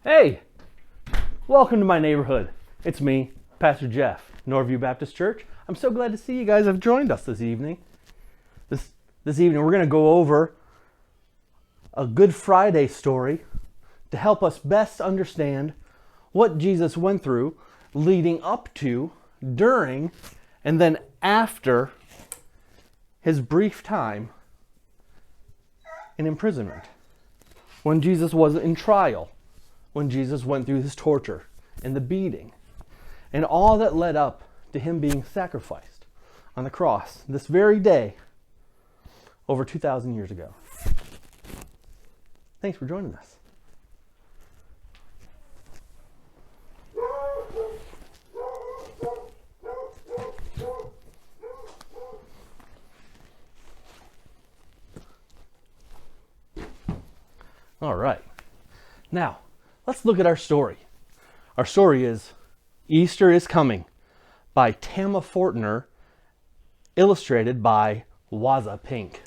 Hey, welcome to my neighborhood. It's me, Pastor Jeff, Norview Baptist Church. I'm so glad to see you guys have joined us this evening. This evening we're going to go over a Good Friday story to help us best understand what Jesus went through leading up to, during, and then after his brief time in imprisonment. When Jesus was in trial, when Jesus went through his torture and the beating, and all that led up to him being sacrificed on the cross this very day over 2,000 years ago. Thanks for joining us. All right. Now, let's look at our story. Our story is Easter is Coming by Tama Fortner, illustrated by Wazza Pink.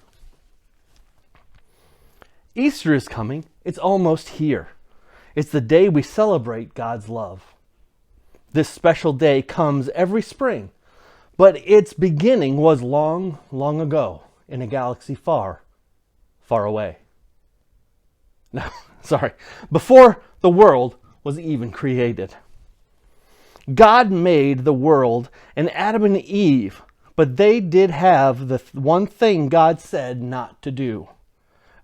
Easter is coming. It's almost here. It's the day we celebrate God's love. This special day comes every spring, but its beginning was long, long ago in a galaxy far, far away. No, sorry, before the world was even created. God made the world and Adam and Eve, but they did have the one thing God said not to do.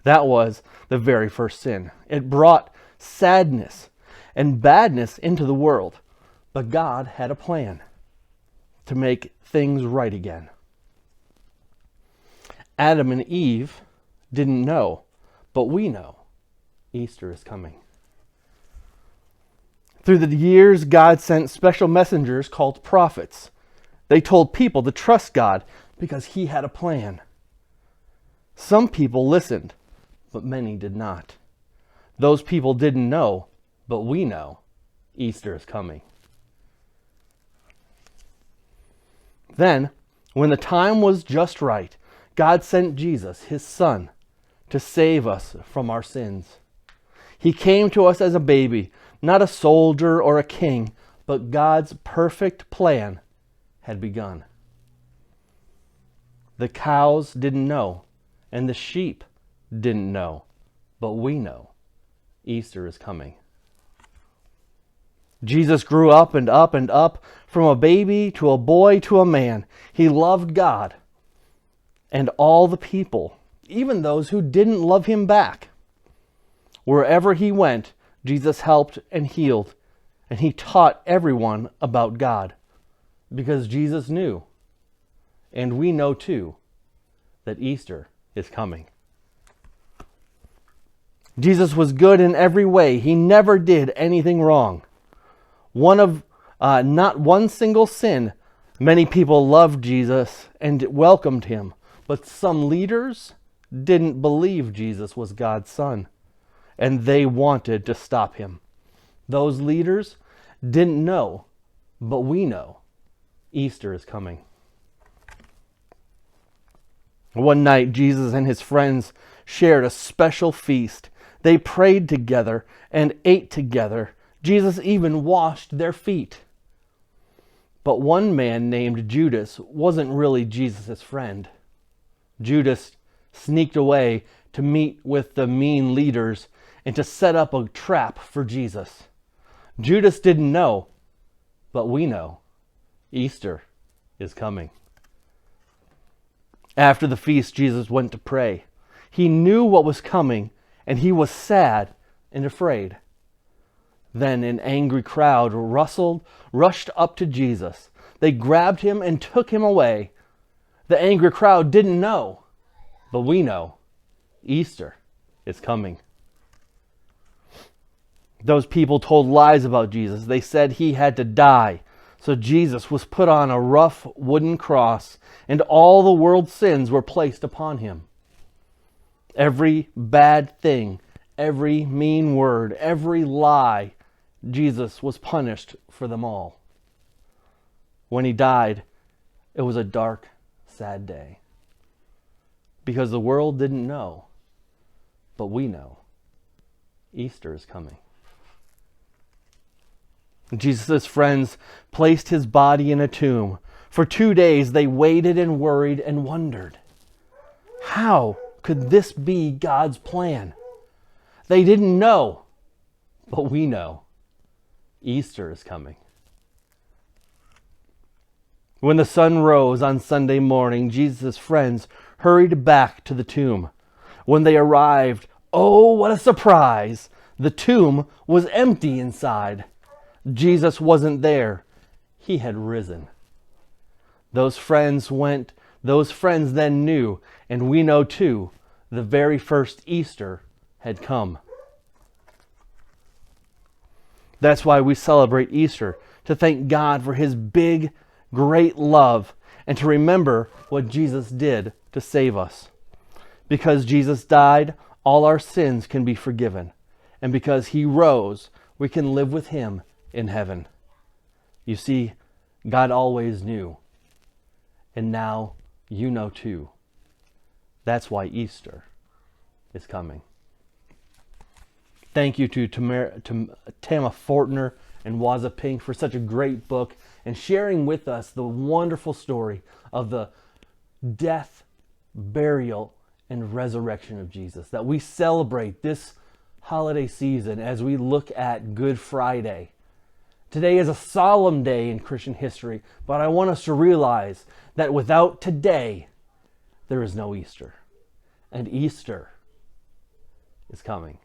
That was the very first sin. It brought sadness and badness into the world, but God had a plan to make things right again. Adam and Eve didn't know, but we know. Easter is coming. Through the years, God sent special messengers called prophets. They told people to trust God because he had a plan. Some people listened, but many did not. Those people didn't know, but we know. Easter is coming. Then, when the time was just right, God sent Jesus, his son, to save us from our sins. He came to us as a baby, not a soldier or a king, but God's perfect plan had begun. The cows didn't know, and the sheep didn't know, but we know. Easter is coming. Jesus grew up and up and up, from a baby to a boy to a man. He loved God and all the people, even those who didn't love him back. Wherever he went, Jesus helped and healed, and he taught everyone about God, because Jesus knew, and we know too, that Easter is coming. Jesus was good in every way. He never did anything wrong. Not one single sin. Many people loved Jesus and welcomed him, but some leaders didn't believe Jesus was God's son, and they wanted to stop him. Those leaders didn't know, but we know. Easter is coming. One night, Jesus and his friends shared a special feast. They prayed together and ate together. Jesus even washed their feet. But one man named Judas wasn't really Jesus' friend. Judas sneaked away to meet with the mean leaders and to set up a trap for Jesus. Judas didn't know, but we know. Easter is coming. After the feast, Jesus went to pray. He knew what was coming, and he was sad and afraid. Then an angry crowd rushed up to Jesus. They grabbed him and took him away. The angry crowd didn't know, but we know. Easter is coming. Those people told lies about Jesus. They said he had to die. So Jesus was put on a rough wooden cross, and all the world's sins were placed upon him. Every bad thing, every mean word, every lie, Jesus was punished for them all. When he died, it was a dark, sad day. Because the world didn't know, but we know. Easter is coming. Jesus' friends placed his body in a tomb. For 2 days they waited and worried and wondered. How could this be God's plan? They didn't know, but we know. Easter is coming. When the sun rose on Sunday morning, Jesus' friends hurried back to the tomb. When they arrived, oh, what a surprise! The tomb was empty inside. Jesus wasn't there. He had risen. Those friends then knew, and we know too, the very first Easter had come. That's why we celebrate Easter, to thank God for his big, great love, and to remember what Jesus did to save us. Because Jesus died, all our sins can be forgiven. And because he rose, we can live with him in heaven. You see, God always knew. And now you know too. That's why Easter is coming. Thank you to Tama Fortner and Wazza Pink for such a great book and sharing with us the wonderful story of the death, burial, and resurrection of Jesus that we celebrate this holiday season as we look at Good Friday. Today is a solemn day in Christian history, but I want us to realize that without today, there is no Easter. And Easter is coming.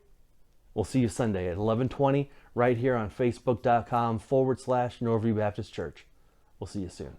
We'll see you Sunday at 11:20 right here on Facebook.com/Norview Baptist Church. We'll see you soon.